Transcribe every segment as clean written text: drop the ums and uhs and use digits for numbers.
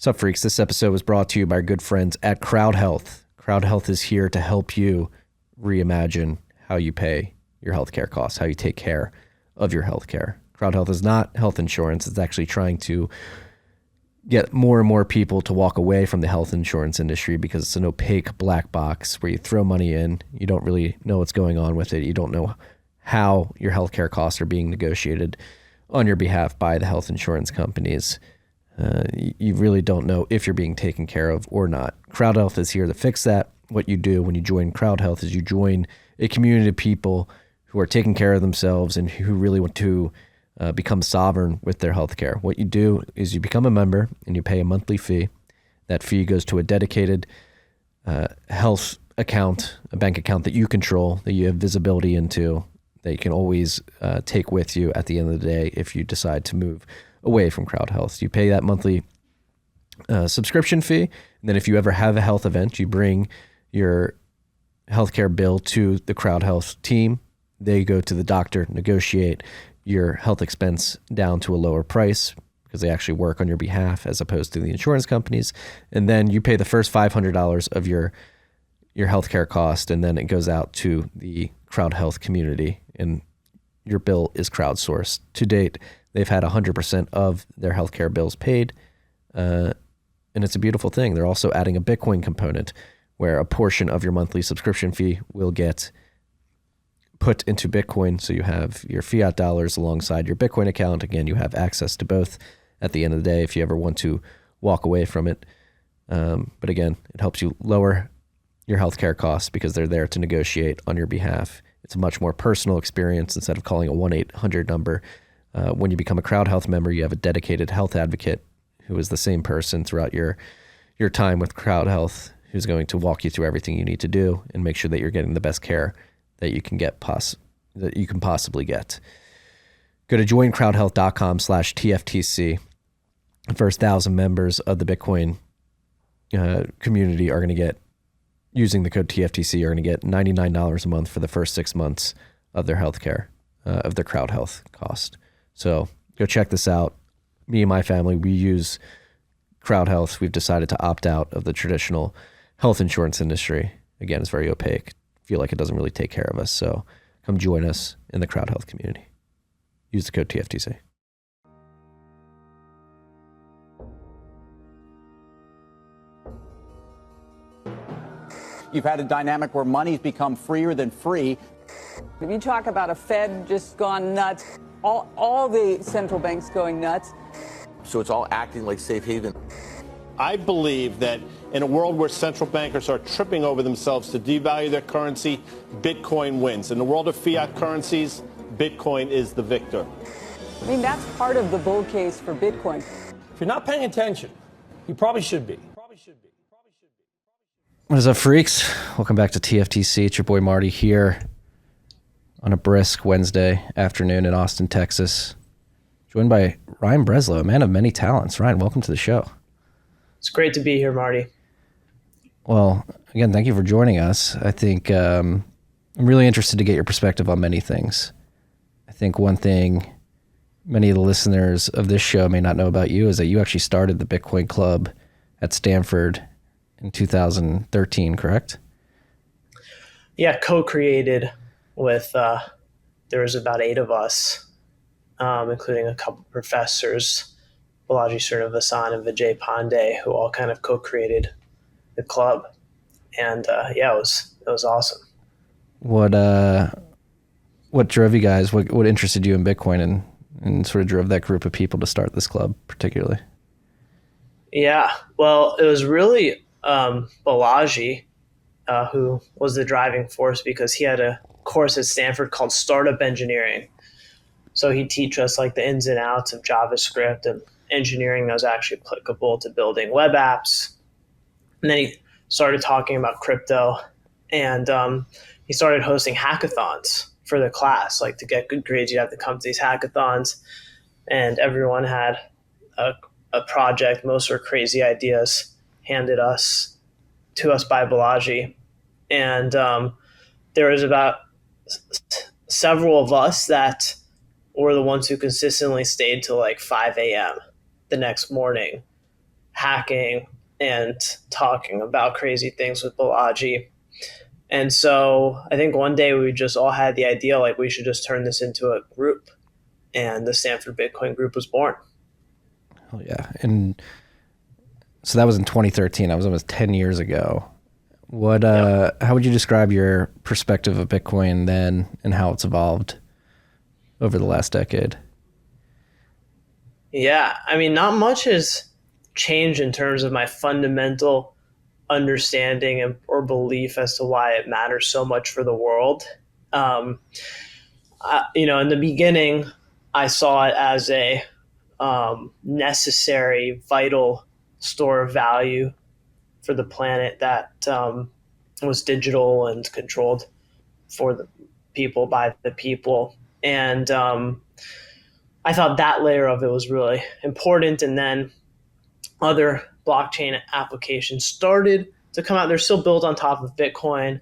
What's up, freaks? This episode was brought to you by our good friends at CrowdHealth. CrowdHealth is here to help you reimagine how you pay your healthcare costs, how you take care of your healthcare. CrowdHealth is not health insurance. It's actually trying to get more and more people to walk away from the health insurance industry because it's an opaque black box where you throw money in, you don't really know what's going on with it. You don't know how your healthcare costs are being negotiated on your behalf by the health insurance companies. You really don't know if you're being taken care of or not. CrowdHealth is here to fix that. What you do when you join CrowdHealth is you join a community of people who are taking care of themselves and who really want to become sovereign with their healthcare. What you do is you become a member and you pay a monthly fee. That fee goes to a dedicated health account, a bank account that you control, that you have visibility into, that you can always take with you at the end of the day if you decide to move away from CrowdHealth. You pay that monthly subscription fee, and then if you ever have a health event, you bring your healthcare bill to the CrowdHealth team. They go to the doctor, negotiate your health expense down to a lower price because they actually work on your behalf as opposed to the insurance companies. And then you pay the first $500 of your healthcare cost, and then it goes out to the CrowdHealth community, and your bill is crowdsourced. To date, they've had 100% of their healthcare bills paid, and it's a beautiful thing. They're also adding a Bitcoin component where a portion of your monthly subscription fee will get put into Bitcoin, so you have your fiat dollars alongside your Bitcoin account. Again, you have access to both at the end of the day if you ever want to walk away from it. But again, it helps you lower your healthcare costs because they're there to negotiate on your behalf. It's a much more personal experience instead of calling a 1-800 number. When you become a CrowdHealth member, you have a dedicated health advocate who is the same person throughout your time with CrowdHealth, who's going to walk you through everything you need to do and make sure that you're getting the best care that you can get that you can possibly get. Go to joincrowdhealth.com/TFTC. The first 1,000 members of the Bitcoin community are going to get, using the code TFTC, are going to get $99 a month for the first 6 months of their healthcare, of their CrowdHealth cost. So go check this out. Me and my family, we use CrowdHealth. We've decided to opt out of the traditional health insurance industry. Again, it's very opaque. I feel like it doesn't really take care of us. So come join us in the CrowdHealth community. Use the code TFTC. You've had a dynamic where money's become freer than free. If you talk about a Fed just gone nuts, all the central banks going nuts. So it's all acting like safe haven. I believe that in a world where central bankers are tripping over themselves to devalue their currency, Bitcoin wins. In the world of fiat currencies, Bitcoin is the victor. I mean, that's part of the bull case for Bitcoin. If you're not paying attention, you probably should be. What is up, freaks? Welcome back to TFTC. It's your boy Marty here on a brisk Wednesday afternoon in Austin, Texas. Joined by Ryan Breslow, a man of many talents. Ryan, welcome to the show. It's great to be here, Marty. Well, again, thank you for joining us. I think I'm really interested to get your perspective on many things. I think one thing many of the listeners of this show may not know about you is that you actually started the Bitcoin Club at Stanford in 2013, correct? Yeah, co-created with, there was about 8 of us, including a couple professors, Balaji Srinivasan and Vijay Pandey, who all kind of co-created the club. And yeah, it was awesome. What drove you guys? What interested you in Bitcoin and sort of drove that group of people to start this club particularly? Yeah, well, it was really Balaji who was the driving force, because he had a course at Stanford called Startup Engineering. So he'd teach us like the ins and outs of JavaScript and engineering that was actually applicable to building web apps. And then he started talking about crypto, and he started hosting hackathons for the class. Like, to get good grades, you'd have to come to these hackathons, and everyone had a project. Most were crazy ideas handed to us by Balaji. And there was about several of us that were the ones who consistently stayed till like 5 a.m. the next morning hacking and talking about crazy things with Balaji. And so I think one day we just all had the idea, like, we should just turn this into a group. And the Stanford Bitcoin group was born. Oh, yeah. And so that was in 2013. That was almost 10 years ago. What? How would you describe your perspective of Bitcoin then and how it's evolved over the last decade? Yeah, I mean, not much has changed in terms of my fundamental understanding or belief as to why it matters so much for the world. In the beginning, I saw it as a necessary, vital store of value for the planet that was digital and controlled for the people by the people. And I thought that layer of it was really important. And then other blockchain applications started to come out. They're still built on top of Bitcoin.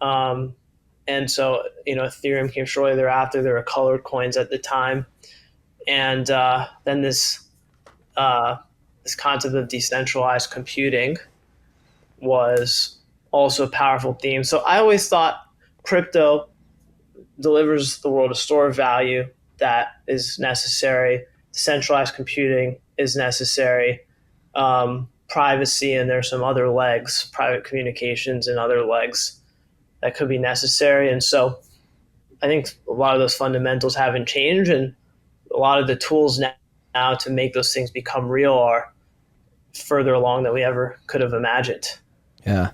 And so, Ethereum came shortly thereafter. There were colored coins at the time. And then this concept of decentralized computing was also a powerful theme. So I always thought crypto delivers the world a store of value that is necessary. Decentralized computing is necessary. Privacy, and there's some other legs, private communications and other legs that could be necessary. And so I think a lot of those fundamentals haven't changed, and a lot of the tools now to make those things become real are further along than we ever could have imagined. Yeah.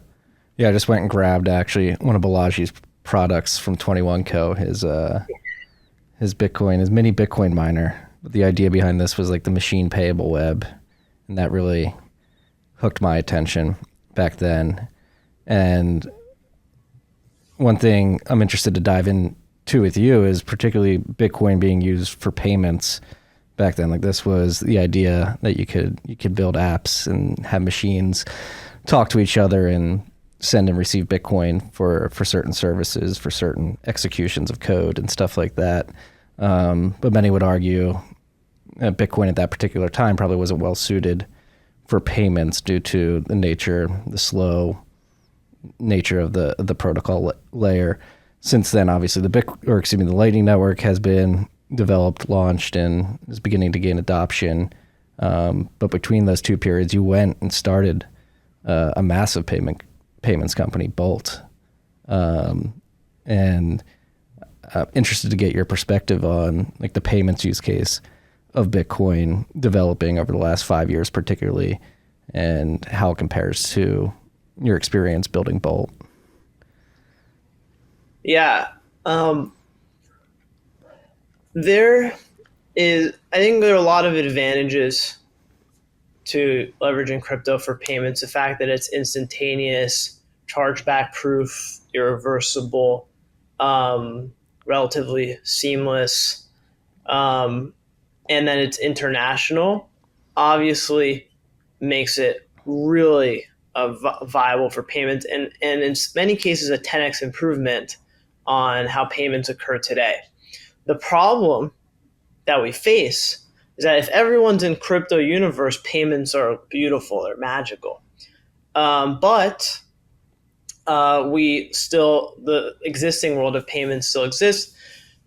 Yeah, I just went and grabbed actually one of Balaji's products from 21 Co, his Bitcoin, his mini Bitcoin miner. But the idea behind this was like the machine payable web, and that really hooked my attention back then. And one thing I'm interested to dive into with you is particularly Bitcoin being used for payments back then. Like, this was the idea that you could build apps and have machines talk to each other and send and receive Bitcoin for certain services, for certain executions of code and stuff like that. But many would argue that Bitcoin at that particular time probably wasn't well suited for payments due to the slow nature of the protocol layer. Since then, obviously, the Lightning Network has been developed, launched, and is beginning to gain adoption. But between those two periods, you went and started a massive payments company, Bolt. And I'm interested to get your perspective on like the payments use case of Bitcoin developing over the last 5 years, particularly, and how it compares to your experience building Bolt. Yeah. I think there are a lot of advantages to leveraging crypto for payments. The fact that it's instantaneous, chargeback proof, irreversible, relatively seamless, and then it's international, obviously makes it really viable for payments, and in many cases a 10x improvement on how payments occur today. The problem that we face is that if everyone's in crypto universe, payments are beautiful, they're magical. But the existing world of payments still exists,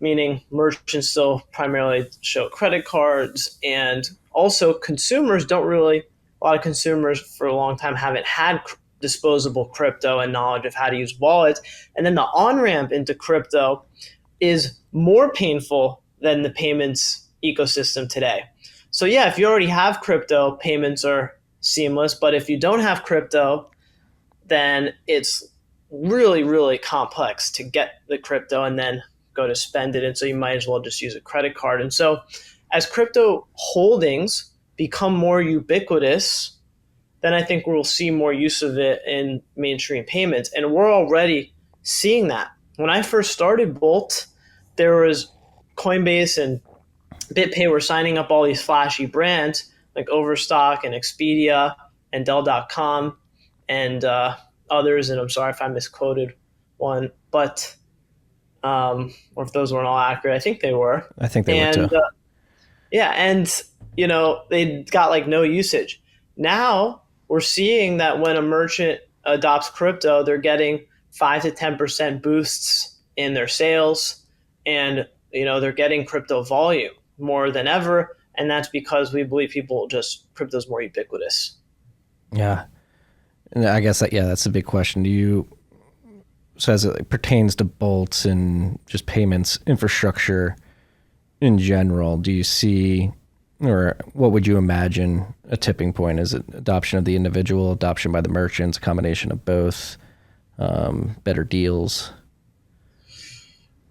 meaning merchants still primarily show credit cards, and also consumers a lot of consumers for a long time haven't had disposable crypto and knowledge of how to use wallets. And then the on-ramp into crypto is more painful than the payments ecosystem today. So yeah, if you already have crypto, payments are seamless. But if you don't have crypto, then it's really, really complex to get the crypto and then go to spend it. And so you might as well just use a credit card. And so as crypto holdings become more ubiquitous, then I think we'll see more use of it in mainstream payments. And we're already seeing that. When I first started Bolt, there was Coinbase and BitPay were signing up all these flashy brands like Overstock and Expedia and Dell.com and others. And I'm sorry if I misquoted one, but or if those weren't all accurate. I think they were. I think they were too. Yeah, and they got like no usage. Now we're seeing that when a merchant adopts crypto, they're getting 5 to 10% boosts in their sales, and they're getting crypto volume more than ever, and that's because we believe crypto's more ubiquitous. Yeah. And I guess that's a big question. So as it pertains to bolts and just payments infrastructure in general, do you see, or what would you imagine a tipping point? Is it adoption of the individual, adoption by the merchants, a combination of both, better deals?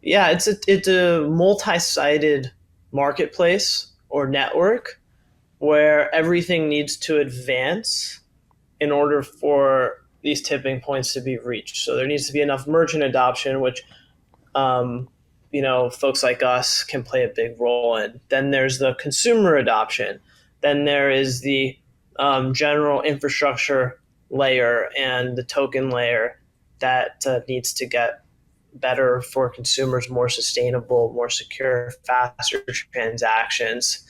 Yeah, it's a multi-sided marketplace or network where everything needs to advance in order for these tipping points to be reached. So there needs to be enough merchant adoption, which folks like us can play a big role in. Then there's the consumer adoption. Then there is the general infrastructure layer and the token layer that needs to get better for consumers, more sustainable, more secure, faster transactions.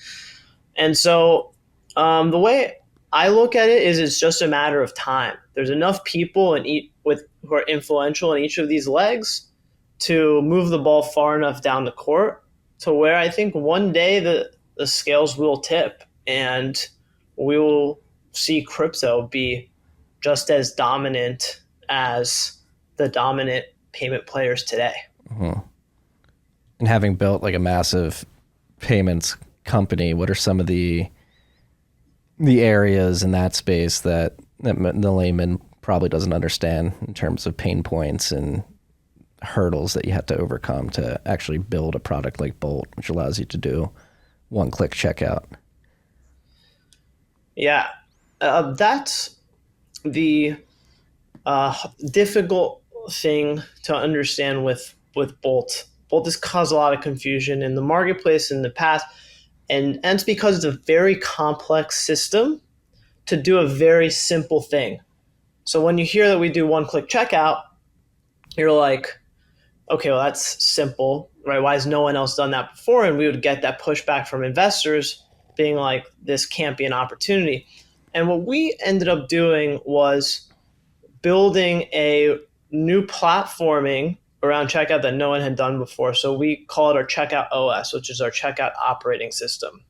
And so the way I look at it is it's just a matter of time. There's enough people who are influential in each of these legs to move the ball far enough down the court to where I think one day the scales will tip and we will see crypto be just as dominant as the dominant payment players today. Mm-hmm. And having built like a massive payments company, what are some of the areas in that space that the layman probably doesn't understand in terms of pain points and hurdles that you have to overcome to actually build a product like Bolt, which allows you to do one-click checkout? Yeah, that's the difficult thing to understand with Bolt. Bolt has caused a lot of confusion in the marketplace in the past, and it's because it's a very complex system to do a very simple thing. So when you hear that we do one-click checkout, you're like, okay, well, that's simple, right? Why has no one else done that before? And we would get that pushback from investors being like, this can't be an opportunity. And what we ended up doing was building a new platforming around checkout that no one had done before. So we call it our Checkout OS, which is our checkout operating system.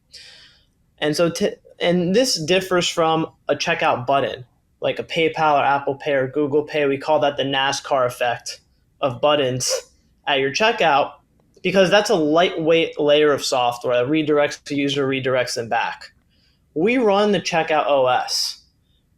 And so, and this differs from a checkout button, like a PayPal or Apple Pay or Google Pay. We call that the NASCAR effect of buttons at your checkout, because that's a lightweight layer of software that redirects the user, redirects them back. We run the Checkout OS,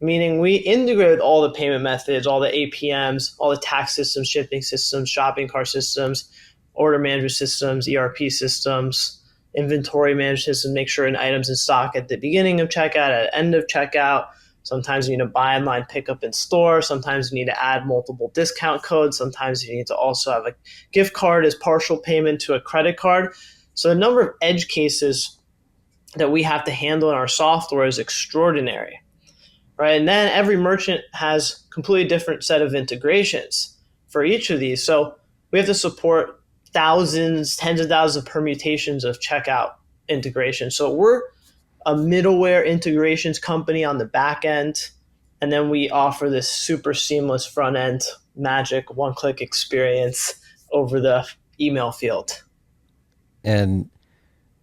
meaning we integrate with all the payment methods, all the APMs, all the tax systems, shipping systems, shopping cart systems, order management systems, ERP systems, inventory management systems, make sure an item's in stock at the beginning of checkout, at the end of checkout. Sometimes you need to buy online, pick up in store. Sometimes you need to add multiple discount codes. Sometimes you need to also have a gift card as partial payment to a credit card. So the number of edge cases that we have to handle in our software is extraordinary, right? And then every merchant has a completely different set of integrations for each of these. So we have to support thousands, tens of thousands of permutations of checkout integration. So we're a middleware integrations company on the back end, and then we offer this super seamless front end, magic one-click experience over the email field. And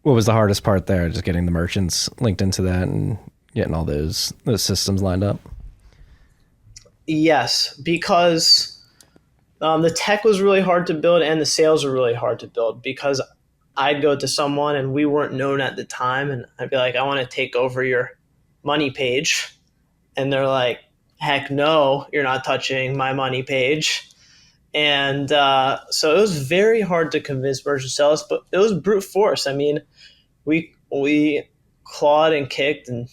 what was the hardest part there? Just getting the merchants linked into that and getting all those systems lined up? Yes, because the tech was really hard to build and the sales were really hard to build, because I'd go to someone and we weren't known at the time, and I'd be like, I want to take over your money page. And they're like, heck no, you're not touching my money page. And so it was very hard to convince merchants to sell us, but it was brute force. I mean, we clawed and kicked and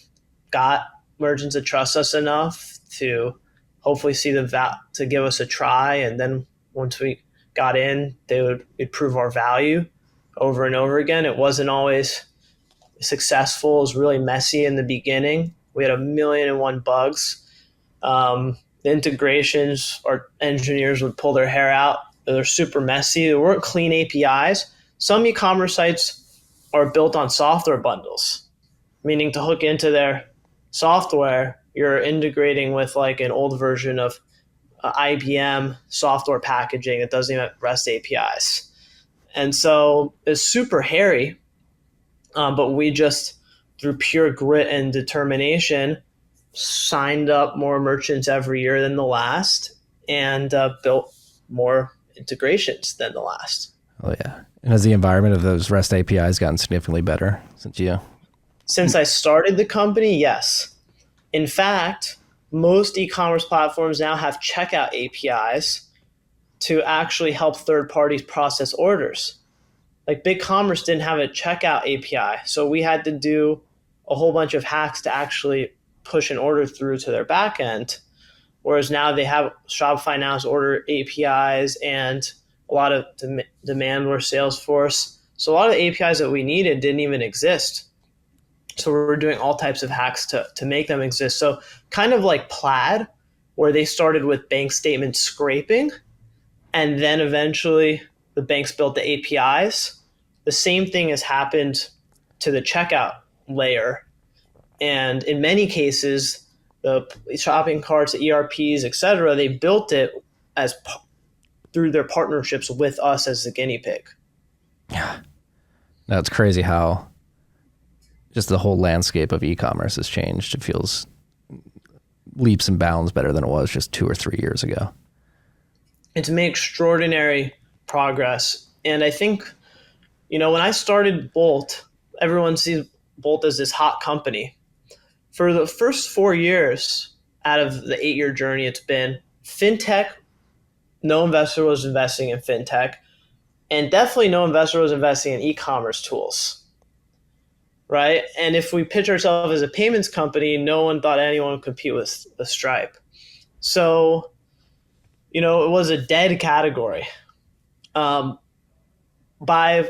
got merchants to trust us enough to hopefully see to give us a try. And then once we got in, we'd prove our value over and over again. It wasn't always successful. It was really messy in the beginning. We had 1,000,001 bugs. The integrations, our engineers would pull their hair out. They're super messy. There weren't clean APIs. Some e-commerce sites are built on software bundles, meaning to hook into their software, you're integrating with like an old version of IBM software packaging that doesn't even have REST APIs. And so it's super hairy, but we just, through pure grit and determination, signed up more merchants every year than the last, and built more integrations than the last. Oh yeah. And has the environment of those REST APIs gotten significantly better since I started the company? Yes. In fact, most e-commerce platforms now have checkout APIs to actually help third parties process orders. Like BigCommerce didn't have a checkout API, so we had to do a whole bunch of hacks to actually push an order through to their backend. Whereas now they have Shopify Now's order APIs and a lot of Demandware, Salesforce. So a lot of the APIs that we needed didn't even exist. So we're doing all types of hacks to make them exist. So kind of like Plaid, where they started with bank statement scraping, and then eventually the banks built the APIs. The same thing has happened to the checkout layer. And in many cases, the shopping carts, the ERPs, et cetera, they built it as through their partnerships with us as the guinea pig. Yeah. No, it's crazy how just the whole landscape of e-commerce has changed. It feels leaps and bounds better than it was just 2 or 3 years ago. It's made extraordinary progress. And I think, when I started Bolt, everyone sees Bolt as this hot company. For the first 4 years out of the 8-year journey it's been, fintech, no investor was investing in fintech, and definitely no investor was investing in e-commerce tools, right? And if we pitch ourselves as a payments company, no one thought anyone would compete with Stripe. So, it was a dead category. By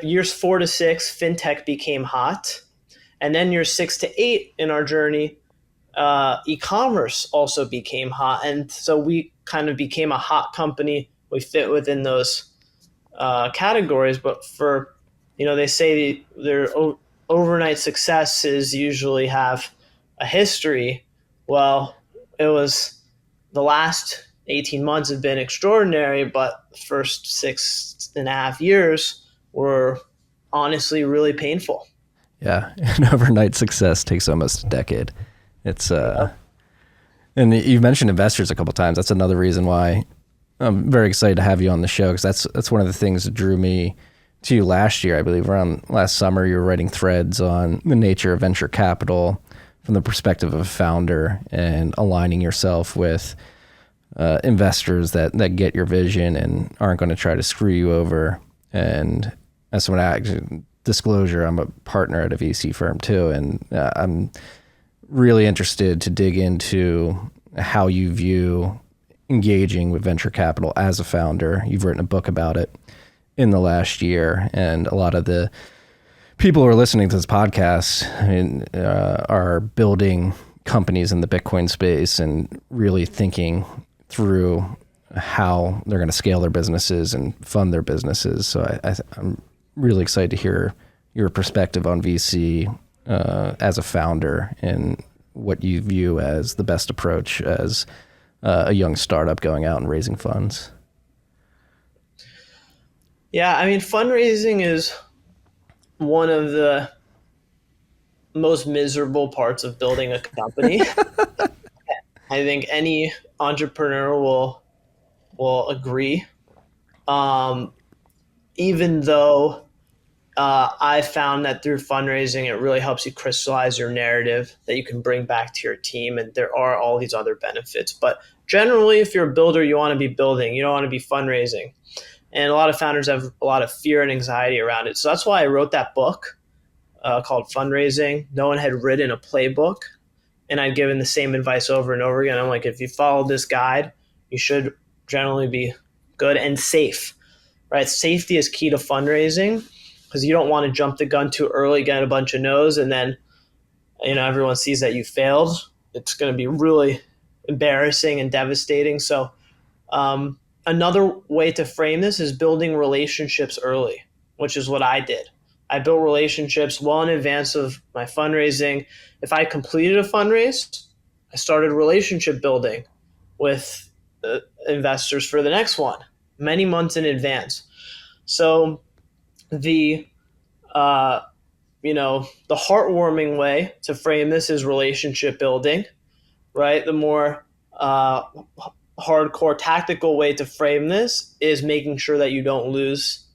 years 4 to 6, fintech became hot. And then years 6 to 8 in our journey, e-commerce also became hot. And so we kind of became a hot company. We fit within those categories. But for, they say their overnight successes usually have a history. Well, it was the last 18 months have been extraordinary, but the first 6.5 years were honestly really painful. Yeah, an overnight success takes almost a decade. It's and you've mentioned investors a couple of times. That's another reason why I'm very excited to have you on the show, because that's one of the things that drew me to you last year. I believe around last summer you were writing threads on the nature of venture capital from the perspective of a founder and aligning yourself with investors that get your vision and aren't going to try to screw you over. And as someone, disclosure, I'm a partner at a VC firm too, and I'm really interested to dig into how you view engaging with venture capital as a founder. You've written a book about it in the last year, and a lot of the people who are listening to this podcast are building companies in the Bitcoin space and really thinking through how they're going to scale their businesses and fund their businesses. So I'm really excited to hear your perspective on VC as a founder and what you view as the best approach as a young startup going out and raising funds. Yeah, I mean, fundraising is one of the most miserable parts of building a company. I think any entrepreneur will agree. Even though I found that through fundraising, it really helps you crystallize your narrative that you can bring back to your team. And there are all these other benefits. But generally, if you're a builder, you want to be building. You don't want to be fundraising. And a lot of founders have a lot of fear and anxiety around it. So that's why I wrote that book called Fundraising. No one had written a playbook. And I'd given the same advice over and over again. I'm like, if you follow this guide, you should generally be good and safe, right? Safety is key to fundraising, because you don't want to jump the gun too early, get a bunch of no's, and then everyone sees that you failed. It's going to be really embarrassing and devastating. So another way to frame this is building relationships early, which is what I did. I built relationships well in advance of my fundraising. If I completed a fundraise, I started relationship building with investors for the next one many months in advance. So the the heartwarming way to frame this is relationship building, right? The more hardcore tactical way to frame this is making sure that you don't lose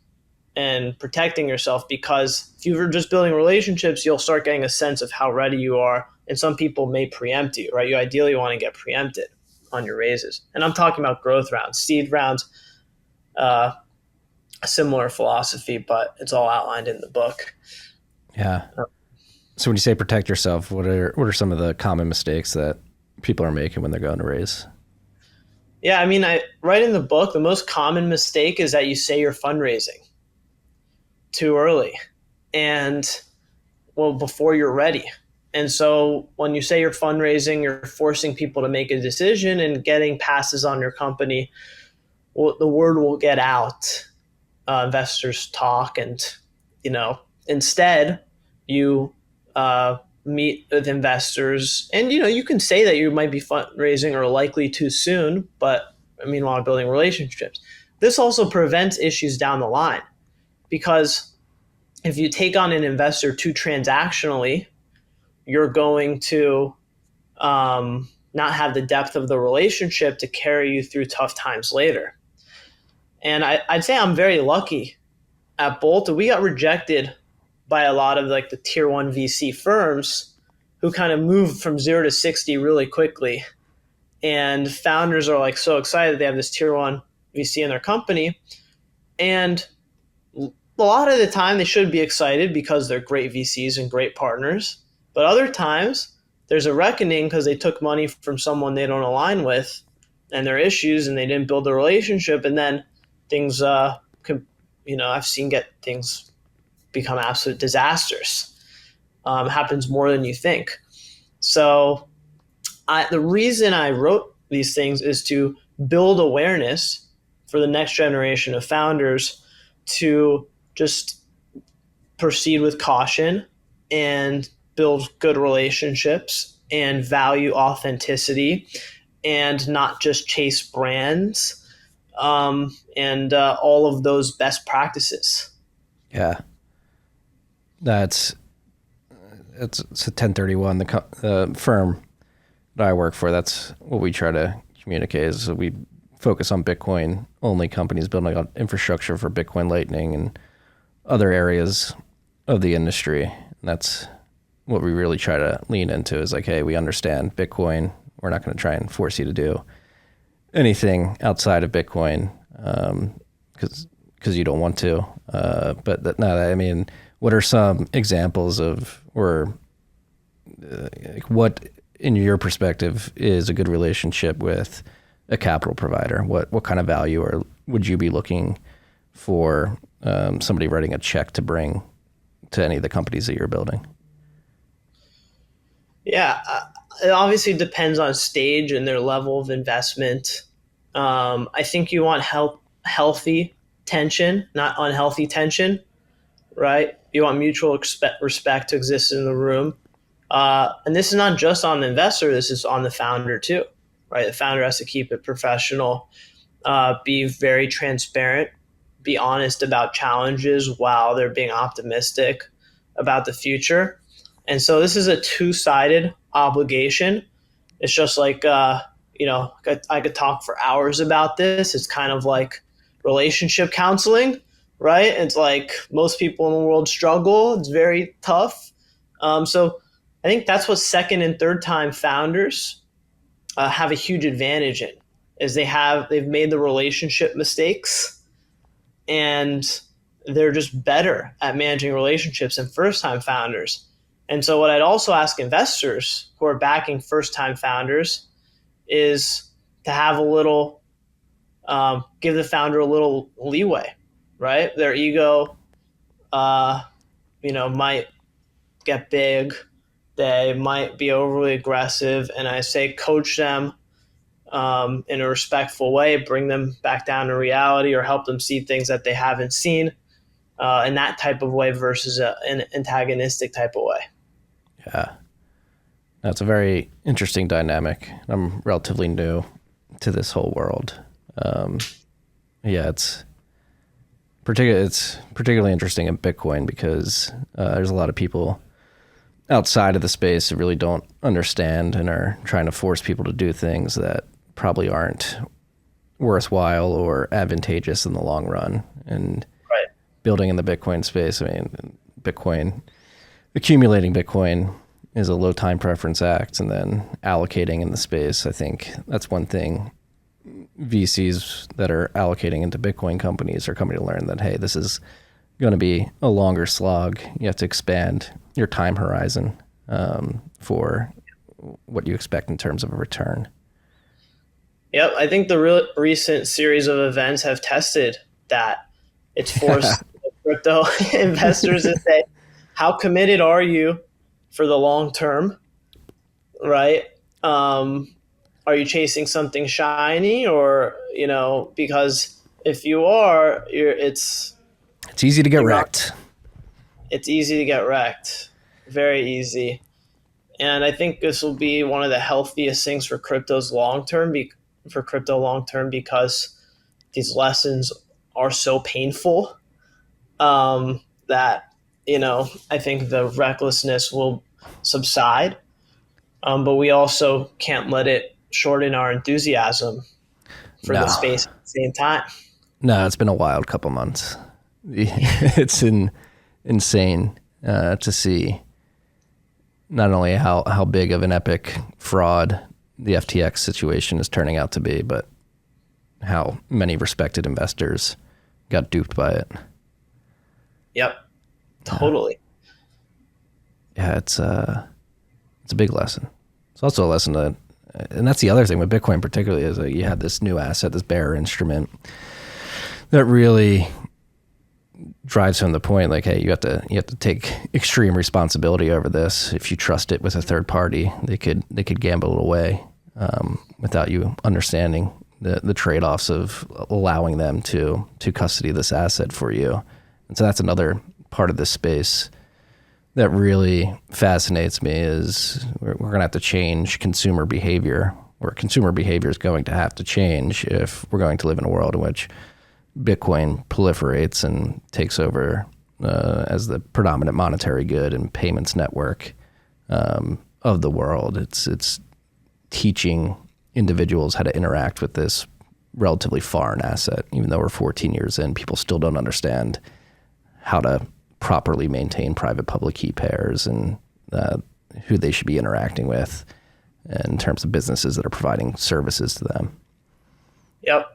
and protecting yourself, because if you're just building relationships, you'll start getting a sense of how ready you are. And some people may preempt you, right? You ideally want to get preempted on your raises. And I'm talking about growth rounds, seed rounds, a similar philosophy, but it's all outlined in the book. Yeah. So when you say protect yourself, what are some of the common mistakes that people are making when they're going to raise? Yeah, I mean, I write in the book, the most common mistake is that you say you're fundraising too early and before you're ready. And so when you say you're fundraising, you're forcing people to make a decision and getting passes on your company. Well, the word will get out. Investors talk, and instead you meet with investors, and you can say that you might be fundraising or likely too soon, but meanwhile building relationships. This also prevents issues down the line, because if you take on an investor too transactionally, you're going to not have the depth of the relationship to carry you through tough times later. And I'd say I'm very lucky at Bolt. We got rejected by a lot of like the tier one VC firms who kind of moved from 0 to 60 really quickly. And founders are like so excited they have this tier one VC in their company. And a lot of the time they should be excited because they're great VCs and great partners. But other times there's a reckoning because they took money from someone they don't align with and their issues, and they didn't build the relationship. And then things, I've seen things become absolute disasters. Happens more than you think. So the reason I wrote these things is to build awareness for the next generation of founders to just proceed with caution and build good relationships and value authenticity and not just chase brands, and all of those best practices. Yeah. It's a 1031, the firm that I work for. That's what we try to communicate, is we focus on Bitcoin only companies building out infrastructure for Bitcoin Lightning and other areas of the industry. And that's what we really try to lean into, is like, hey, we understand Bitcoin. We're not going to try and force you to do anything outside of Bitcoin because you don't want to. What are some examples of, or what, in your perspective, is a good relationship with a capital provider? What kind of value or would you be looking for somebody writing a check to bring to any of the companies that you're building? Yeah, it obviously depends on stage and their level of investment. I think you want healthy tension, not unhealthy tension, right? You want mutual respect to exist in the room. And this is not just on the investor, this is on the founder too, right? The founder has to keep it professional, be very transparent, be honest about challenges while they're being optimistic about the future. And so this is a two-sided obligation. It's just like, I could talk for hours about this. It's kind of like relationship counseling, right? It's like most people in the world struggle. It's very tough. So I think that's what second and third time founders have a huge advantage in, is they've made the relationship mistakes, and they're just better at managing relationships than first time founders. And so what I'd also ask investors who are backing first time founders is to have give the founder a little leeway, right? Their ego, might get big. They might be overly aggressive. And I say coach them in a respectful way, bring them back down to reality, or help them see things that they haven't seen. in that type of way versus an antagonistic type of way. Yeah. That's a very interesting dynamic. I'm relatively new to this whole world. Yeah, it's particularly interesting in Bitcoin because there's a lot of people outside of the space that really don't understand and are trying to force people to do things that probably aren't worthwhile or advantageous in the long run. And Right. building in the Bitcoin space, accumulating Bitcoin is a low time preference act, and then allocating in the space. I think that's one thing VCs that are allocating into Bitcoin companies are coming to learn, that, hey, this is going to be a longer slog. You have to expand your time horizon for what you expect in terms of a return. Yep, I think the recent series of events have tested that. It's forced crypto investors to say, how committed are you for the long term, right? Are you chasing something shiny, or because if you are, it's easy to get wrecked. It's easy to get wrecked, very easy. And I think this will be one of the healthiest things for crypto long term, because these lessons are so painful that I think the recklessness will subside. But we also can't let it shorten our enthusiasm for the space at the same time. No, it's been a wild couple months. It's insane to see not only how big of an epic fraud the FTX situation is turning out to be, but how many respected investors got duped by it. Yep, totally. Yeah, it's a big lesson. It's also a lesson that, and that's the other thing with Bitcoin particularly, is that you have this new asset, this bearer instrument, that really drives home the point, like, hey, you have to take extreme responsibility over this. If you trust it with a third party, they could gamble it away without you understanding the trade-offs of allowing them to custody this asset for you. And so that's another part of this space that really fascinates me, is we're going to have to change consumer behavior, or consumer behavior is going to have to change if we're going to live in a world in which Bitcoin proliferates and takes over as the predominant monetary good and payments network of the world. It's teaching individuals how to interact with this relatively foreign asset. Even though we're 14 years in, people still don't understand how to properly maintain private-public key pairs and who they should be interacting with in terms of businesses that are providing services to them. Yep.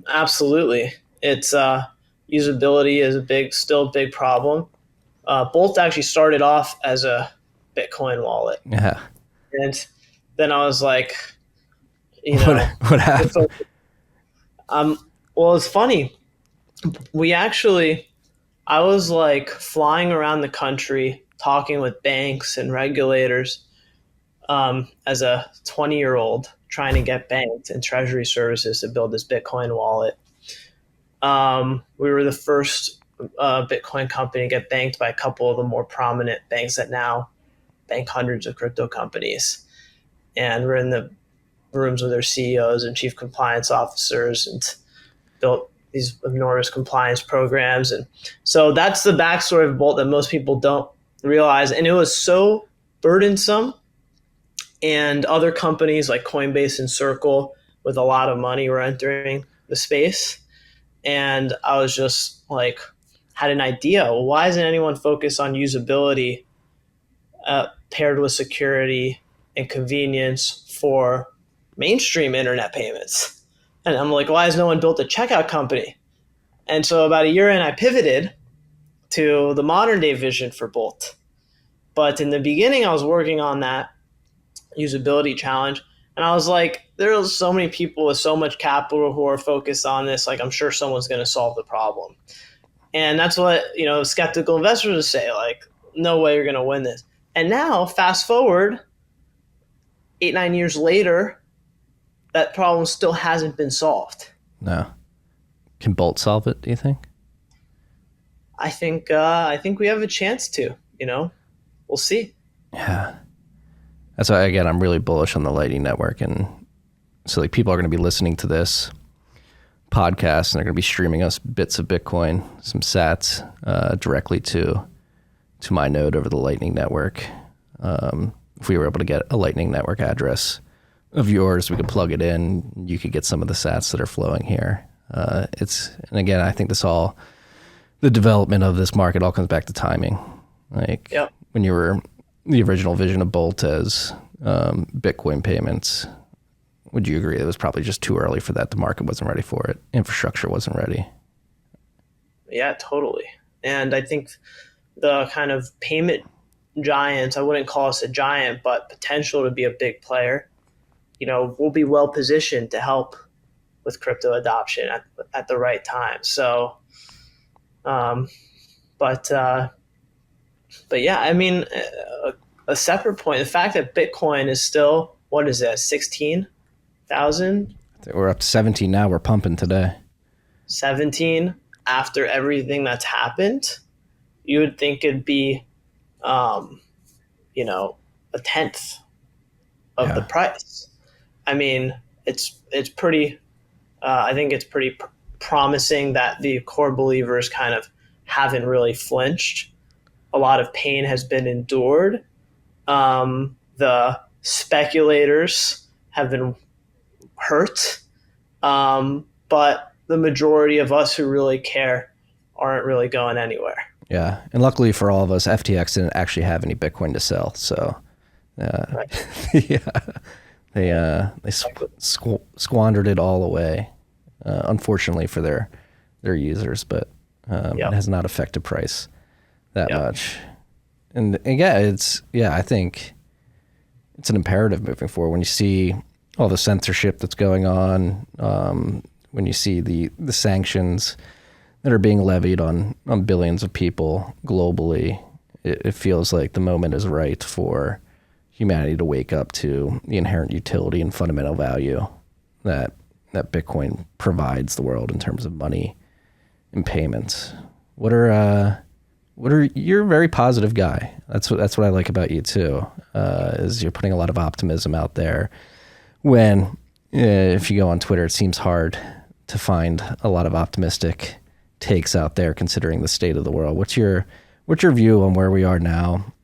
Absolutely. It's usability is still a big problem. Bolt actually started off as a Bitcoin wallet. Yeah. And then I was like, what happened? Well, it's funny. I was like flying around the country talking with banks and regulators as a 20-year-old, trying to get banked and treasury services to build this Bitcoin wallet. We were the first Bitcoin company to get banked by a couple of the more prominent banks that now bank hundreds of crypto companies. And we're in the rooms with their CEOs and chief compliance officers and built these enormous compliance programs. And so that's the backstory of Bolt that most people don't realize. And it was so burdensome. And other companies like Coinbase and Circle with a lot of money were entering the space. And I was just like, had an idea. Well, why isn't anyone focused on usability paired with security and convenience for mainstream internet payments? And I'm like, why has no one built a checkout company? And so about a year in, I pivoted to the modern day vision for Bolt. But in the beginning, I was working on that usability challenge. And I was like, there are so many people with so much capital who are focused on this. Like, I'm sure someone's going to solve the problem. And that's what, skeptical investors would say, like, no way you're going to win this. And now, fast forward 8-9 years later, that problem still hasn't been solved. No. Can Bolt solve it, do you think? I think we have a chance to. We'll see. Yeah. That's why, again, I'm really bullish on the Lightning Network. And so like people are going to be listening to this podcast and they're going to be streaming us bits of Bitcoin, some sats directly to my node over the Lightning Network. If we were able to get a Lightning Network address of yours, we could plug it in. You could get some of the sats that are flowing here. And again, I think the development of this market all comes back to timing. Like when you were the original vision of Bolt as Bitcoin payments, would you agree it was probably just too early for that? The market wasn't ready for it. Infrastructure wasn't ready. Yeah, totally. And I think the kind of payment giants, I wouldn't call us a giant, but potential to be a big player, we'll be well positioned to help with crypto adoption at the right time. So, but yeah, I mean, a separate point, the fact that Bitcoin is still, what is that, 16,000? We're up to 17 now. We're pumping today. 17 after everything that's happened, you would think it'd be, a tenth of the price. I mean, it's pretty, I think it's pretty promising that the core believers kind of haven't really flinched. A lot of pain has been endured. The speculators have been hurt. But the majority of us who really care aren't really going anywhere. Yeah. And luckily for all of us, FTX didn't actually have any Bitcoin to sell. So, yeah, they squandered it all away, unfortunately for their users, but it has not affected price that much. And again, I think it's an imperative moving forward when you see all the censorship that's going on, when you see the sanctions that are being levied on billions of people globally. It feels like the moment is right for humanity to wake up to the inherent utility and fundamental value that Bitcoin provides the world in terms of money and payments. You're a very positive guy. That's what I like about you too, is you're putting a lot of optimism out there when, if you go on Twitter, it seems hard to find a lot of optimistic takes out there considering the state of the world. What's your view on where we are now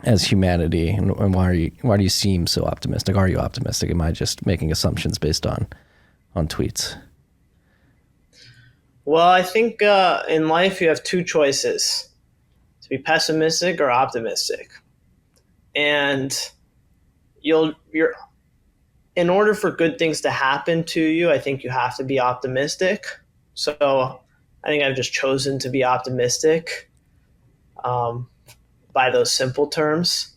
as humanity, and why do you seem so optimistic? Are you optimistic? Am I just making assumptions based on tweets? Well, I think in life you have two choices: to be pessimistic or optimistic. And you're in order for good things to happen to you, I think you have to be optimistic. So I think I've just chosen to be optimistic by those simple terms.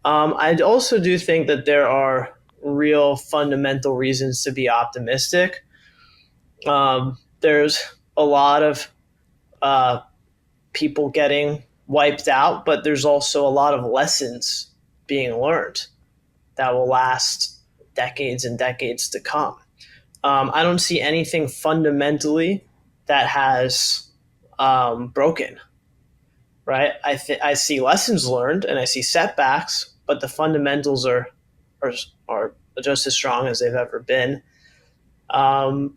I also do think that there are real fundamental reasons to be optimistic. There's a lot of people getting wiped out, but there's also a lot of lessons being learned that will last decades and decades to come. I don't see anything fundamentally that has broken, right? I see lessons learned and I see setbacks, but the fundamentals are just as strong as they've ever been. And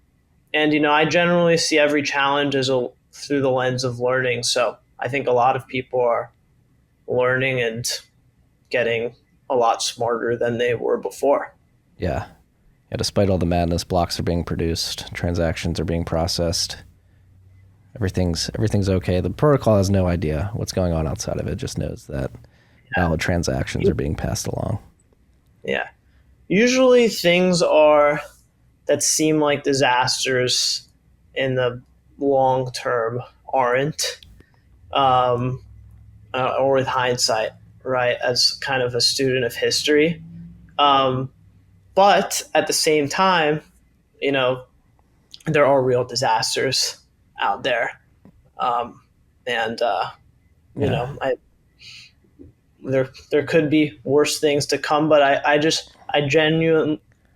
I generally see every challenge as through the lens of learning. So I think a lot of people are learning and getting a lot smarter than they were before. Yeah. Despite all the madness, blocks are being produced, transactions are being processed. Everything's okay. The protocol has no idea what's going on outside of it. It just knows that valid transactions are being passed along. Yeah. Usually things that seem like disasters in the long term aren't, or with hindsight, right, as kind of a student of history. But at the same time, there are real disasters out there. There could be worse things to come, but I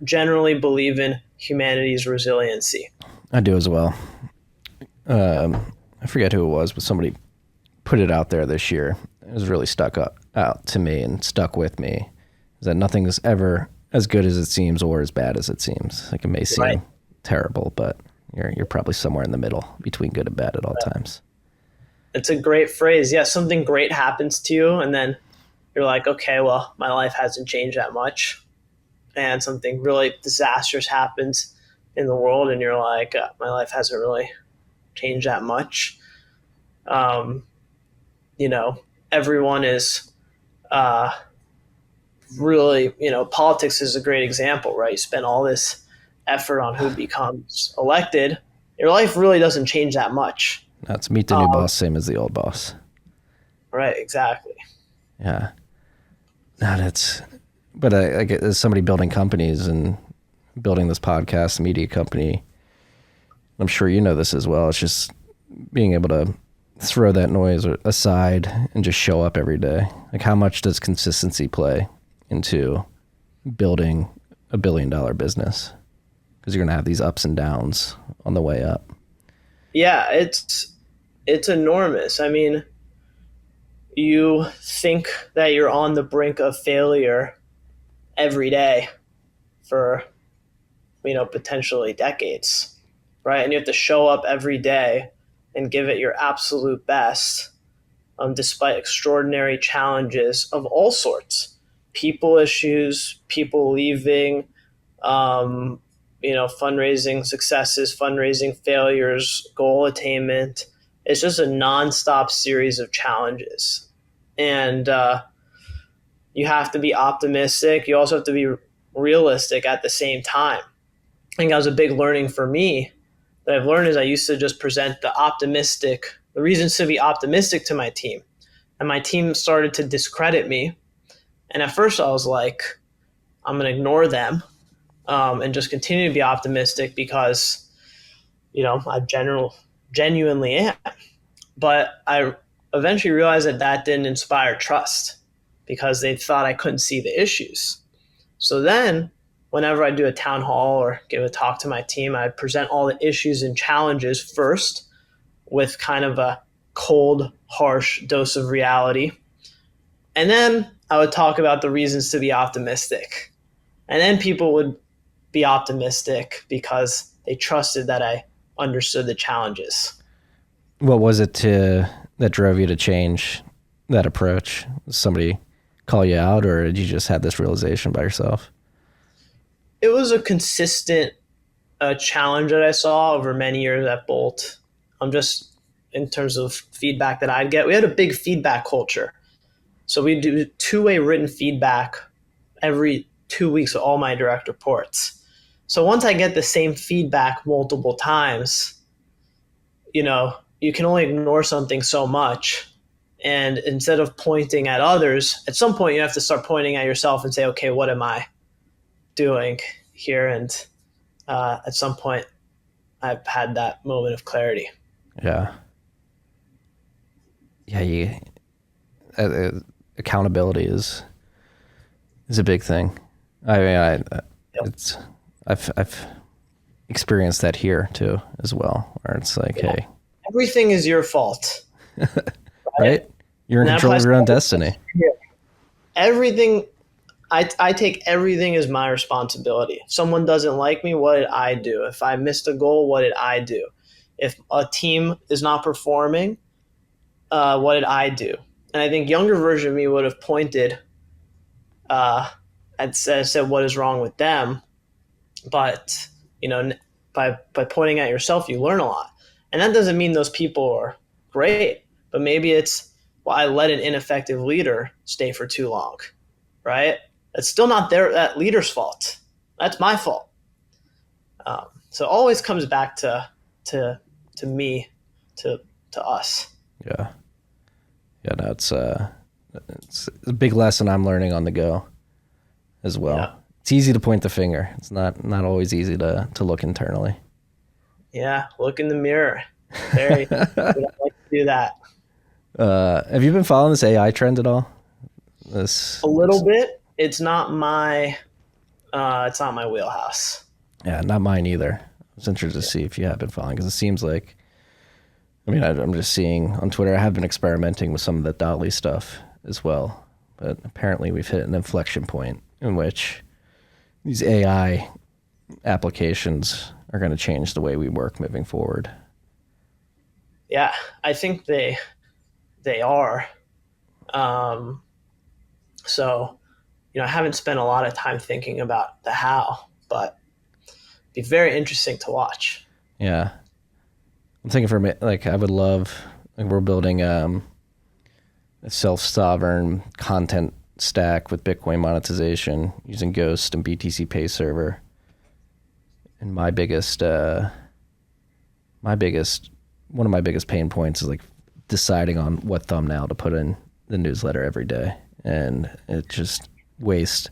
generally believe in humanity's resiliency. I do as well. I forget who it was, but somebody put it out there this year. It was really out to me and stuck with me, is that nothing is ever as good as it seems or as bad as it seems. Like, it may seem terrible, but you're probably somewhere in the middle between good and bad at all times. It's a great phrase. Yeah, something great happens to you, and then you're like, okay, well, my life hasn't changed that much. And something really disastrous happens in the world, and you're like, my life hasn't really changed that much. Everyone is really, politics is a great example, right? You spend all this effort on who becomes elected. Your life really doesn't change that much. That's meet the new boss, same as the old boss. Right, exactly. Yeah. But I get, as somebody building companies and building this podcast, media company, I'm sure you know this as well. It's just being able to throw that noise aside and just show up every day. Like, how much does consistency play into building a $1 billion business? Because you're going to have these ups and downs on the way up. Yeah, it's enormous. I mean, you think that you're on the brink of failure every day for, potentially decades, right? And you have to show up every day and give it your absolute best, despite extraordinary challenges of all sorts. People issues, people leaving, fundraising successes, fundraising failures, goal attainment. It's just a nonstop series of challenges. And you have to be optimistic. You also have to be realistic at the same time. I think that was a big learning for me that I've learned is I used to just present the reasons to be optimistic to my team. And my team started to discredit me. And at first I was like, I'm going to ignore them and just continue to be optimistic because, I genuinely am. But I eventually realized that didn't inspire trust because they thought I couldn't see the issues. So then whenever I do a town hall or give a talk to my team, I present all the issues and challenges first with kind of a cold, harsh dose of reality. And then I would talk about the reasons to be optimistic. And then people would be optimistic because they trusted that I understood the challenges. What was it that drove you to change that approach? Did somebody call you out, or did you just have this realization by yourself? It was a consistent challenge that I saw over many years at Bolt. Just in terms of feedback that I'd get, we had a big feedback culture. So we do two-way written feedback every 2 weeks with all my direct reports. So once I get the same feedback multiple times, you can only ignore something so much. And instead of pointing at others, at some point you have to start pointing at yourself and say, okay, what am I doing here? And at some point I've had that moment of clarity. Yeah. Yeah. Accountability is a big thing. I mean, I've experienced that here too as well, where it's like, hey, everything is your fault, right? You're in control of your own destiny. Everything, I take everything as my responsibility. If someone doesn't like me, what did I do? If I missed a goal, what did I do? If a team is not performing, what did I do? And I think younger version of me would have pointed and said, what is wrong with them? But, by pointing at yourself, you learn a lot. And that doesn't mean those people are great, but maybe it's, well, I let an ineffective leader stay for too long, right? It's still not that leader's fault. That's my fault. So it always comes back to me, to us. Yeah. Yeah, no, it's a big lesson I'm learning on the go as well. Yeah. It's easy to point the finger. It's not always easy to look internally. Yeah, look in the mirror. We don't like to do that. Have you been following this AI trend at all? A little bit. It's not my wheelhouse. Yeah, not mine either. I was interested to see if you have been following, because it seems like I mean, I'm just seeing on Twitter, I have been experimenting with some of the Dolly stuff as well, but apparently we've hit an inflection point in which these AI applications are going to change the way we work moving forward. Yeah, I think they are. So, I haven't spent a lot of time thinking about the how, but it'd be very interesting to watch. Yeah. I'm thinking for me, like I would love, like we're building a self-sovereign content stack with Bitcoin monetization using Ghost and BTC Pay Server. And one of my biggest pain points is like deciding on what thumbnail to put in the newsletter every day. And it just wastes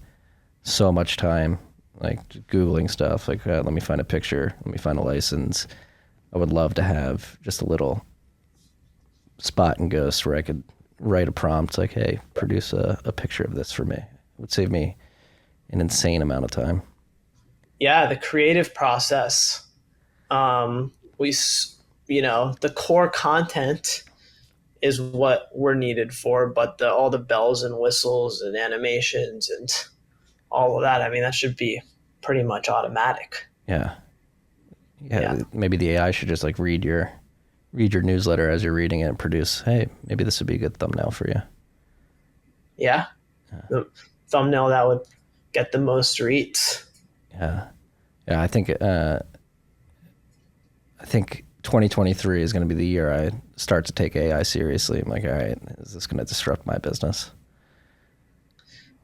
so much time, like Googling stuff, like let me find a picture, let me find a license. I would love to have just a little spot in Ghost where I could write a prompt like, hey, produce a picture of this for me. It would save me an insane amount of time. Yeah, the creative process. The core content is what we're needed for, but all the bells and whistles and animations and all of that, I mean, that should be pretty much automatic. Yeah. Maybe the AI should just like read your newsletter as you're reading it and produce, hey, maybe this would be a good thumbnail for you. Yeah. The thumbnail that would get the most reads. Yeah. I think 2023 is going to be the year I start to take AI seriously. I'm like, all right, is this going to disrupt my business?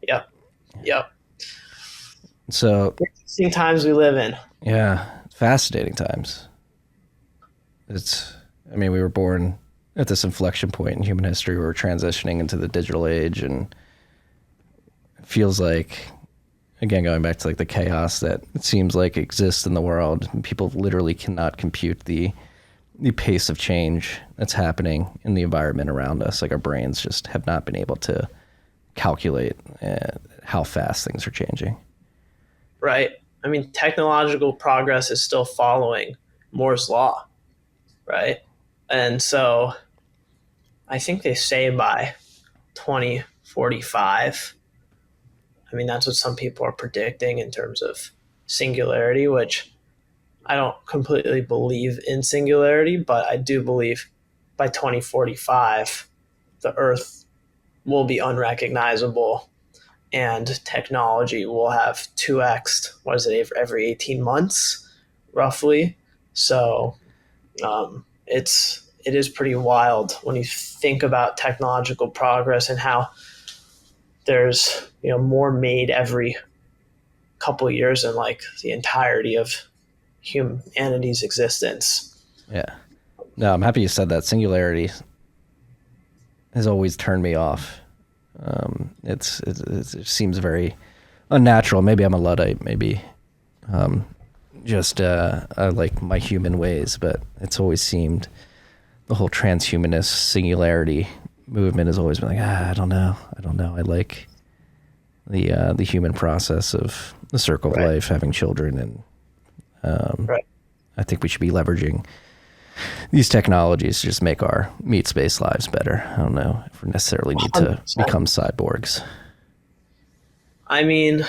Yep. So interesting times we live in. Yeah, fascinating times. We were born at this inflection point in human history where we're transitioning into the digital age, and it feels like, again, going back to like the chaos that it seems like exists in the world, people literally cannot compute the pace of change that's happening in the environment around us. Like our brains just have not been able to calculate how fast things are changing. Right. I mean, technological progress is still following Moore's law, right? And so I think they say by 2045, I mean, that's what some people are predicting in terms of singularity, which I don't completely believe in singularity, but I do believe by 2045, the Earth will be unrecognizable and technology will have 2x'd, every 18 months, roughly. So it is pretty wild when you think about technological progress and how there's more made every couple of years in like the entirety of humanity's existence. Yeah. No, I'm happy you said that. Singularity has always turned me off. It seems very unnatural. Maybe I'm a Luddite. Maybe I like my human ways, but it's always seemed the whole transhumanist singularity movement has always been like, I don't know. I like the human process of the circle of life, having children, and I think we should be leveraging these technologies to just make our meat space lives better. I don't know if we necessarily need to 100%. become cyborgs. I mean,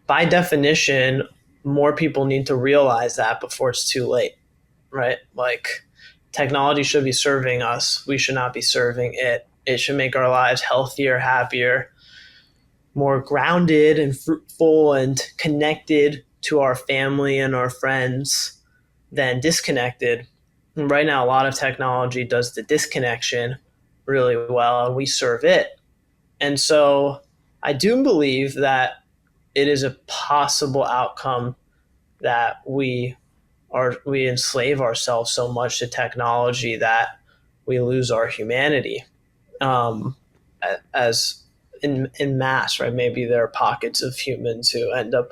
by definition, more people need to realize that before it's too late, right? Like, technology should be serving us. We should not be serving it. It should make our lives healthier, happier, more grounded and fruitful and connected to our family and our friends than disconnected. And right now, a lot of technology does the disconnection really well, and we serve it. And so I do believe that it is a possible outcome that we enslave ourselves so much to technology that we lose our humanity as in mass, right? Maybe there are pockets of humans who end up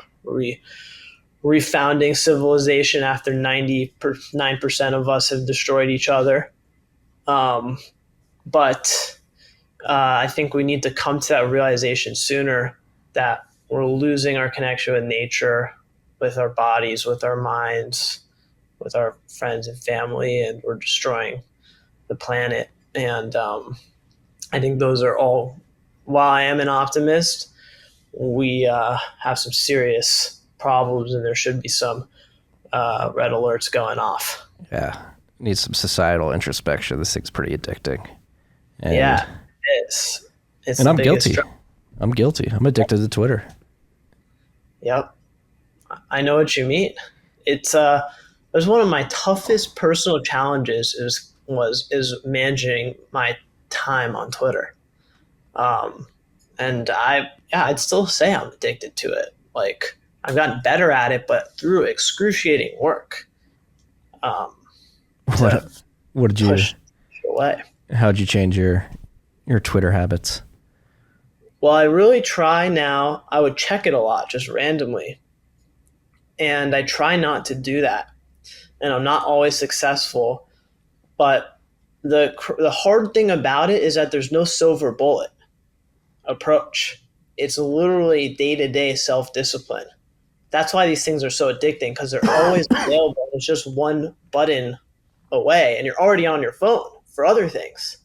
refounding civilization after 99% of us have destroyed each other. But I think we need to come to that realization sooner that we're losing our connection with nature, with our bodies, with our minds, with our friends and family, and we're destroying the planet. And I think those are all, while I am an optimist, we have some serious problems, and there should be some red alerts going off. Yeah. Needs some societal introspection. This thing's pretty addicting. And, Yeah, it is. It's and the I'm biggest guilty. I'm guilty. I'm addicted to Twitter. Yep. I know what you mean. It's it was one of my toughest personal challenges is managing my time on Twitter. And I'd still say I'm addicted to it. Like, I've gotten better at it, but through excruciating work. What did you Push it away. How'd you change your Twitter habits? Well, I really try now. I would check it a lot, just randomly. And I try not to do that. And I'm not always successful. But the hard thing about it is that there's no silver bullet approach. It's literally day-to-day self-discipline. That's why these things are so addicting, because they're always available. It's just one button away, and you're already on your phone for other things.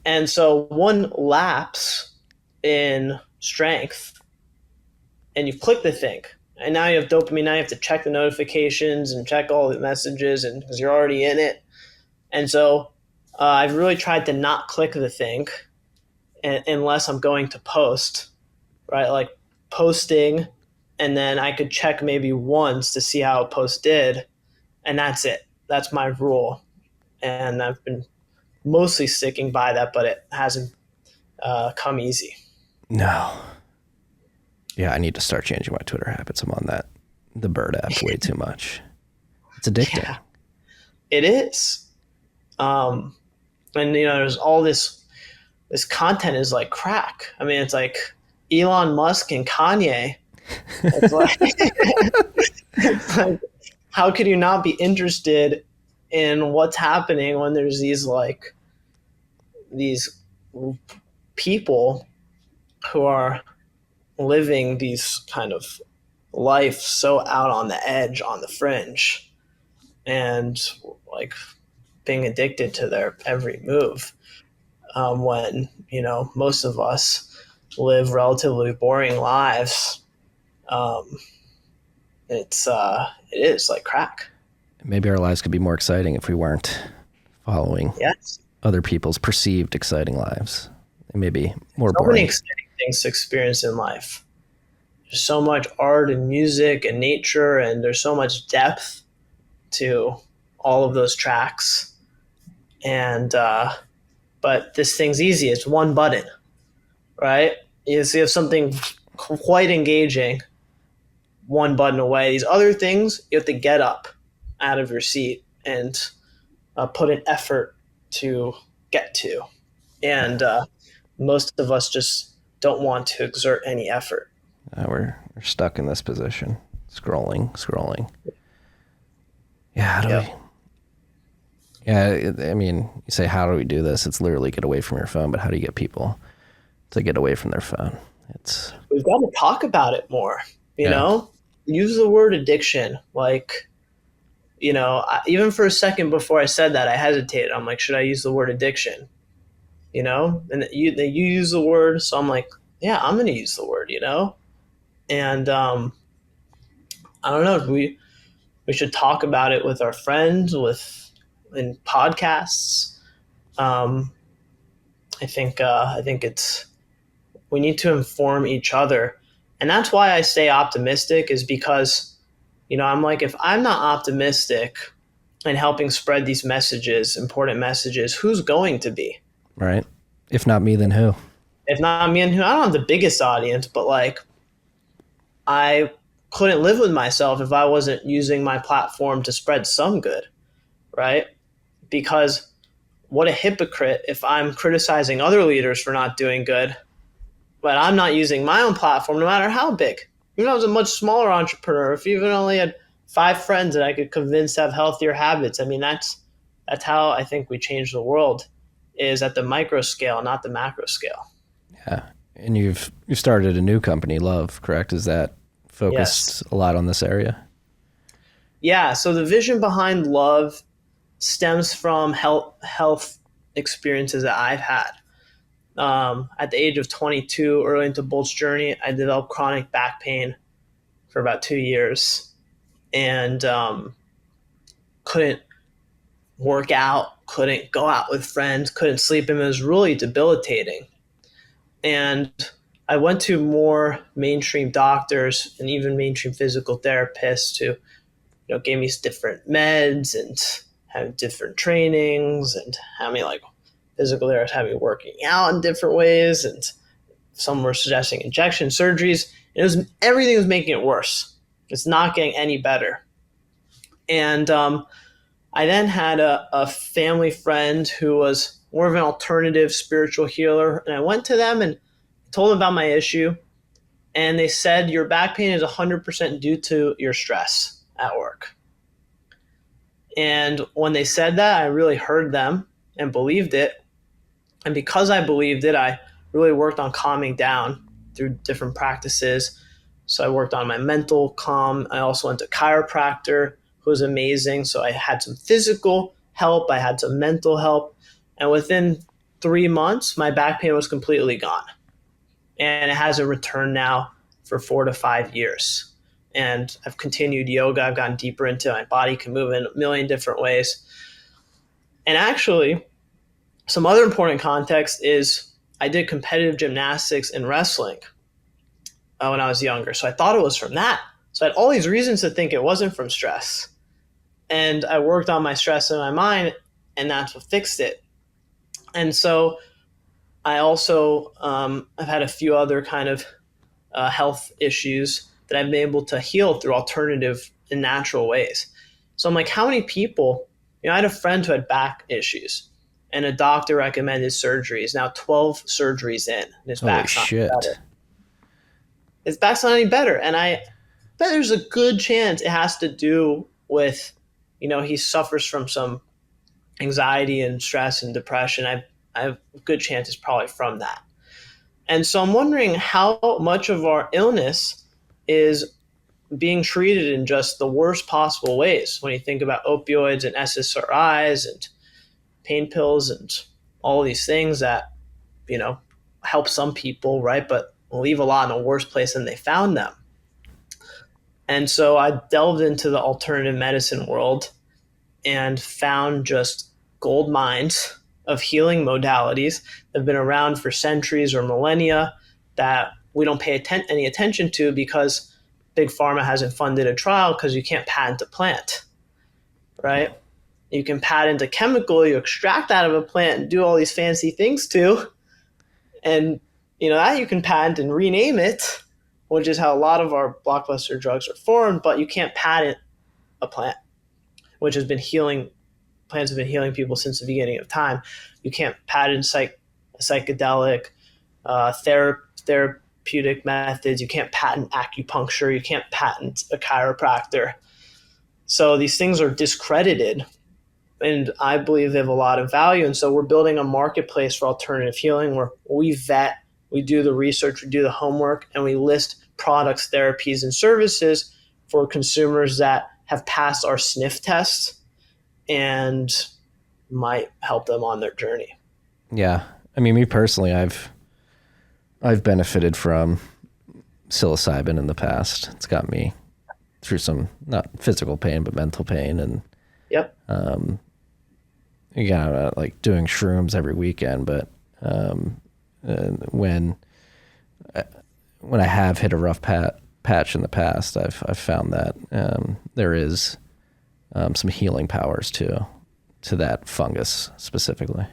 And so one lapse in strength, and you click the thing, and now you have dopamine. Now you have to check the notifications and check all the messages, and because you're already in it. And so I've really tried to not click the thing unless I'm going to post, right? Like posting, and then I could check maybe once to see how a post did, and that's it. That's my rule. And I've been mostly sticking by that, but it hasn't come easy. No. Yeah, I need to start changing my Twitter habits. I'm on the Bird app way too much. It's addicting. Yeah, it is. And there's all this content is like crack. I mean, it's like Elon Musk and Kanye. It's like how could you not be interested in what's happening when there's these people who are living these kind of life so out on the edge, on the fringe, and like being addicted to their every move, when most of us live relatively boring lives. It is like crack. Maybe our lives could be more exciting if we weren't following other people's perceived exciting lives. They may be more boring. So many exciting things to experience in life. There's so much art and music and nature, and there's so much depth to all of those tracks. And but this thing's easy. It's one button, right? You have something quite engaging, one button away. These other things, you have to get up out of your seat and put an effort to get to. And most of us just don't want to exert any effort. We're stuck in this position, scrolling. Yeah, how do we? Yeah, I mean, you say, how do we do this? It's literally get away from your phone, but how do you get people to get away from their phone? We've got to talk about it more, you know? Use the word addiction. Like, even for a second before I said that, I hesitated. I'm like, should I use the word addiction? And you use the word, so I'm like, yeah, I'm going to use the word, And I don't know, we should talk about it with our friends, in podcasts. I think we need to inform each other. And that's why I stay optimistic, is because, I'm like, if I'm not optimistic and helping spread these messages, important messages, who's going to be? Right. If not me, then who? If not me, and who? I don't have the biggest audience, but I couldn't live with myself if I wasn't using my platform to spread some good, right? Because what a hypocrite if I'm criticizing other leaders for not doing good, but I'm not using my own platform, no matter how big. Even if I was a much smaller entrepreneur, if even only had 5 friends that I could convince to have healthier habits. I mean, that's how I think we change the world, is at the micro scale, not the macro scale. Yeah. And you've started a new company, Love, correct? Is that focused a lot on this area? Yeah, so the vision behind love stems from health experiences that I've had. At the age of 22, early into Bolt's journey, I developed chronic back pain for about 2 years, and couldn't work out, couldn't go out with friends, couldn't sleep, and it was really debilitating. And I went to more mainstream doctors and even mainstream physical therapists who, gave me different meds and had different trainings and had me like physical therapists had me working out in different ways, and some were suggesting injection surgeries. And everything was making it worse. It's not getting any better. And I then had a family friend who was more of an alternative spiritual healer, and I went to them and told them about my issue, and they said, your back pain is 100% due to your stress at work. And when they said that, I really heard them and believed it. And because I believed it, I really worked on calming down through different practices. So I worked on my mental calm. I also went to a chiropractor who was amazing. So I had some physical help. I had some mental help. And within 3 months, my back pain was completely gone. And it hasn't returned now for 4 to 5 years. And I've continued yoga. I've gotten deeper into it. My body can move in a million different ways. And actually, some other important context is I did competitive gymnastics and wrestling when I was younger. So I thought it was from that. So I had all these reasons to think it wasn't from stress. And I worked on my stress in my mind, and that's what fixed it. And so I also I've had a few other kind of health issues that I've been able to heal through alternative and natural ways. So I'm like, how many people, I had a friend who had back issues, and a doctor recommended surgeries. Now 12 surgeries in, and his back's not better. His back's not any better. And I bet there's a good chance it has to do with, he suffers from some anxiety and stress and depression. I have a good chance it's probably from that. And so I'm wondering how much of our illness is being treated in just the worst possible ways when you think about opioids and SSRIs and pain pills and all these things that, help some people, right, but leave a lot in a worse place than they found them. And so I delved into the alternative medicine world and found just gold mines of healing modalities that have been around for centuries or millennia that we don't pay any attention to because Big Pharma hasn't funded a trial because you can't patent a plant, right? You can patent a chemical you extract out of a plant and do all these fancy things to. And, that you can patent and rename it, which is how a lot of our blockbuster drugs are formed, but you can't patent a plant, which has been healing. Plants have been healing people since the beginning of time. You can't patent psychedelic therapeutic methods. You can't patent acupuncture. You can't patent a chiropractor. So these things are discredited, and I believe they have a lot of value. And so we're building a marketplace for alternative healing where we vet, we do the research, we do the homework, and we list products, therapies, and services for consumers that have passed our sniff test and might help them on their journey. Yeah. I mean, me personally, I've benefited from psilocybin in the past. It's got me through some, not physical pain, but mental pain. And yep. Again, like doing shrooms every weekend, but when I have hit a rough patch in the past, I've found that there is some healing powers to that fungus specifically.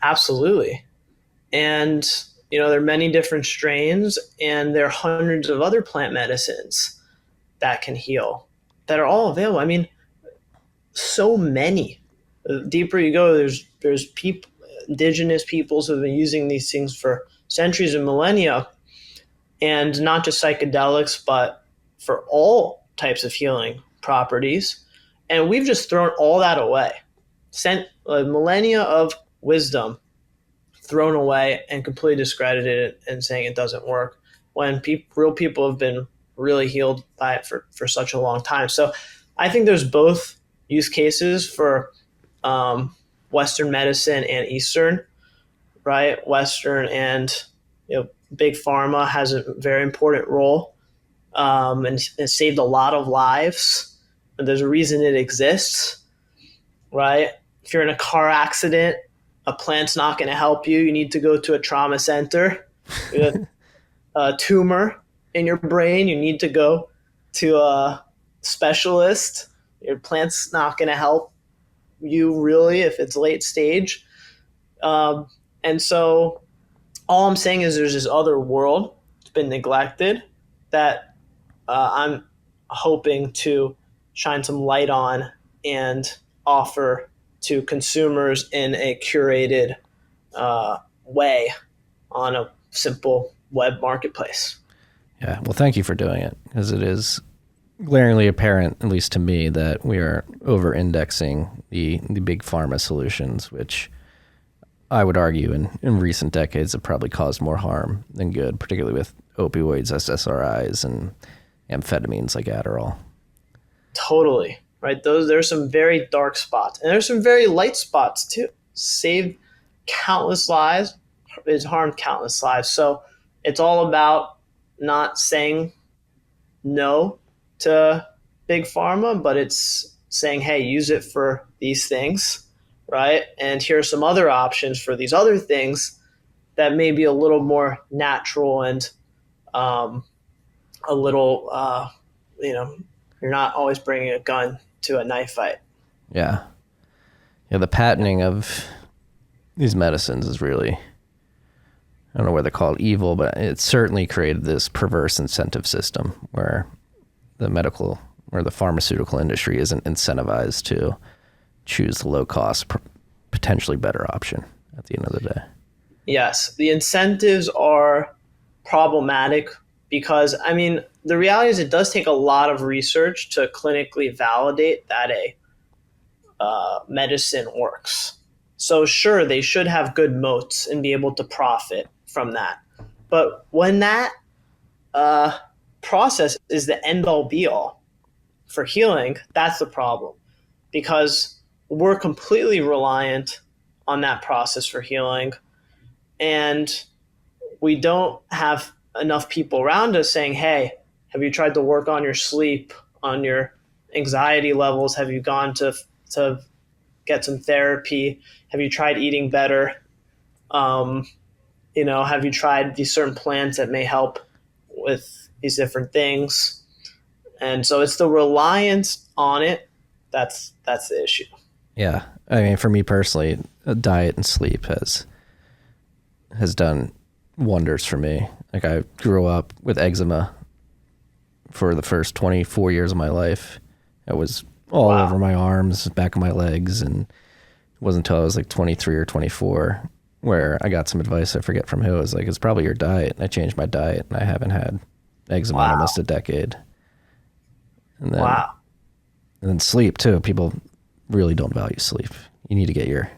Absolutely. And, there are many different strains, and there are hundreds of other plant medicines that can heal that are all available. I mean, so many. The deeper you go, there's people, indigenous peoples who have been using these things for centuries and millennia, and not just psychedelics, but for all types of healing properties. And we've just thrown all that away. Sent millennia of wisdom thrown away and completely discredited and saying it doesn't work when real people have been really healed by it for such a long time. So I think there's both use cases for Western medicine and Eastern, right? Western and big pharma has a very important role, and it saved a lot of lives. And there's a reason it exists, right? If you're in a car accident, a plant's not going to help you. You need to go to a trauma center. You have a tumor in your brain, you need to go to a specialist. Your plant's not going to help you really if it's late stage. And so all I'm saying is there's this other world that's been neglected that I'm hoping to shine some light on and offer to consumers in a curated way on a simple web marketplace. Yeah, well, thank you for doing it, because it is glaringly apparent, at least to me, that we are over-indexing the big pharma solutions, which I would argue in recent decades have probably caused more harm than good, particularly with opioids, SSRIs, and amphetamines like Adderall. Totally, right? There's some very dark spots, and there's some very light spots too. Saved countless lives, it's harmed countless lives. So it's all about not saying no to big pharma, but it's saying, hey, use it for these things, right? And here are some other options for these other things that may be a little more natural and a little, you're not always bringing a gun to a knife fight. Yeah. Yeah, the patenting of these medicines is really, I don't know whether to call it evil, but it certainly created this perverse incentive system where the pharmaceutical industry isn't incentivized to choose the low cost, potentially better option at the end of the day. Yes, the incentives are problematic because, the reality is it does take a lot of research to clinically validate that a medicine works. So sure, they should have good moats and be able to profit from that. But when that process is the end-all be-all for healing, that's the problem. Because we're completely reliant on that process for healing. And we don't have enough people around us saying, hey, have you tried to work on your sleep, on your anxiety levels? Have you gone to get some therapy? Have you tried eating better? Have you tried these certain plants that may help with these different things? And so it's the reliance on it that's the issue. Yeah. For me personally, diet and sleep has done wonders for me. Like, I grew up with eczema for the first 24 years of my life. It was all over my arms, back of my legs, and it wasn't until I was like 23 or 24 where I got some advice, I forget from who. It was like, it's probably your diet. And I changed my diet, and I haven't had eczema in almost a decade. And then, and then sleep too. People really don't value sleep. You need to get your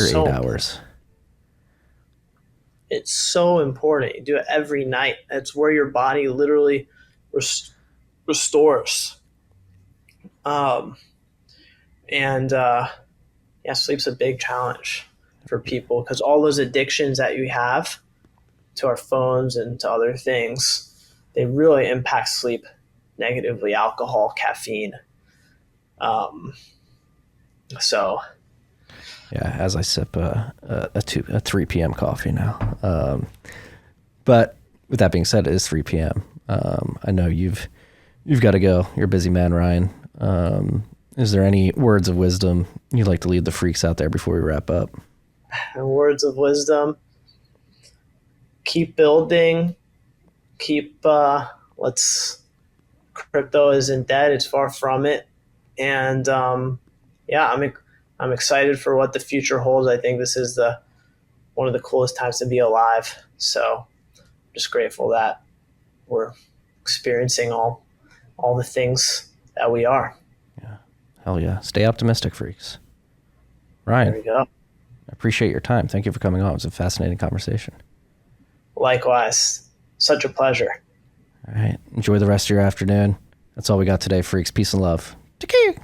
8 hours. It's so important. You do it every night. It's where your body literally restores. Sleep's a big challenge for people because all those addictions that you have to our phones and to other things, they really impact sleep negatively. Alcohol, caffeine. Yeah, as I sip a 3 p.m. coffee now. But with that being said, it is 3 p.m. I know you've got to go. You're a busy man, Ryan. Is there any words of wisdom you'd like to leave the freaks out there before we wrap up? Words of wisdom. Keep building. Crypto isn't dead. It's far from it. And I'm excited for what the future holds. I think this is one of the coolest times to be alive. So I'm just grateful that we're experiencing all the things that we are. Yeah. Hell yeah. Stay optimistic, freaks. Ryan. There we go. I appreciate your time. Thank you for coming on. It was a fascinating conversation. Likewise. Such a pleasure. All right. Enjoy the rest of your afternoon. That's all we got today, freaks. Peace and love. Take care.